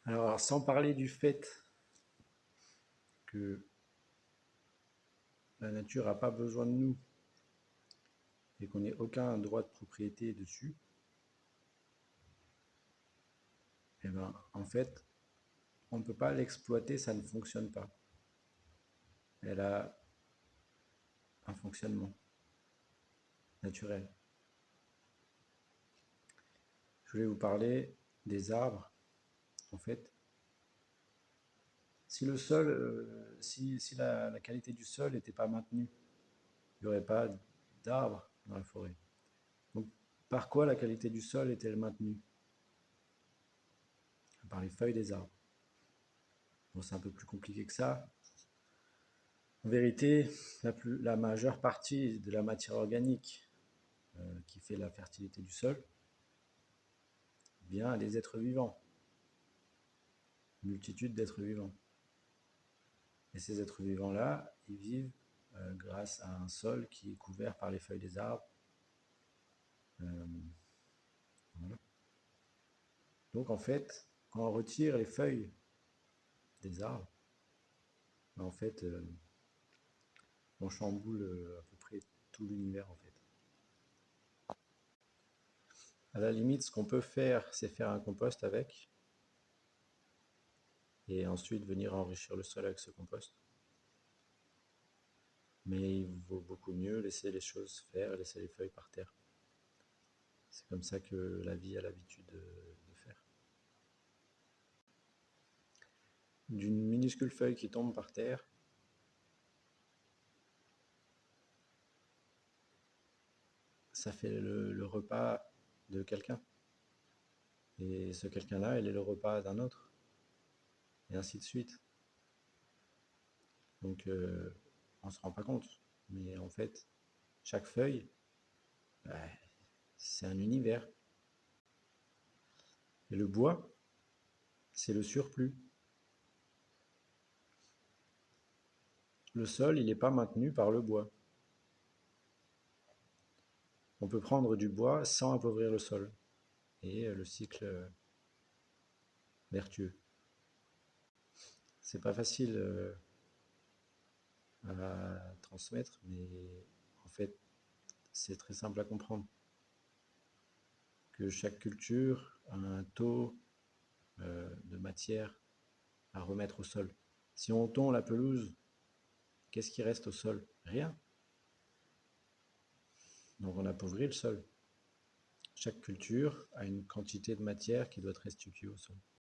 Alors, sans parler du fait que la nature n'a pas besoin de nous et qu'on n'ait aucun droit de propriété dessus, eh ben, en fait, on ne peut pas l'exploiter, ça ne fonctionne pas. Elle a un fonctionnement naturel. Je voulais vous parler des arbres. En fait, si le sol, si la qualité du sol n'était pas maintenue, il n'y aurait pas d'arbres dans la forêt. Donc, par quoi la qualité du sol est-elle maintenue? Par les feuilles des arbres. Bon, c'est un peu plus compliqué que ça. En vérité, la majeure partie de la matière organique qui fait la fertilité du sol vient des êtres vivants. Une multitude d'êtres vivants. Et ces êtres vivants-là, ils vivent grâce à un sol qui est couvert par les feuilles des arbres. Voilà. Donc en fait, quand on retire les feuilles des arbres, ben, en fait, on chamboule à peu près tout l'univers en fait. À la limite, ce qu'on peut faire, c'est faire un compost avec, et ensuite venir enrichir le sol avec ce compost. Mais il vaut beaucoup mieux laisser les choses faire, laisser les feuilles par terre. C'est comme ça que la vie a l'habitude de faire. D'une minuscule feuille qui tombe par terre, ça fait le repas de quelqu'un. Et ce quelqu'un-là, il est le repas d'un autre. Et ainsi de suite. Donc, on ne se rend pas compte. Mais en fait, chaque feuille, bah, c'est un univers. Et le bois, c'est le surplus. Le sol, il n'est pas maintenu par le bois. On peut prendre du bois sans appauvrir le sol. Et le cycle vertueux. C'est pas facile à transmettre, mais en fait, c'est très simple à comprendre. Que chaque culture a un taux de matière à remettre au sol. Si on tond la pelouse, qu'est-ce qui reste au sol? Rien. Donc on appauvrit le sol. Chaque culture a une quantité de matière qui doit être restituée au sol.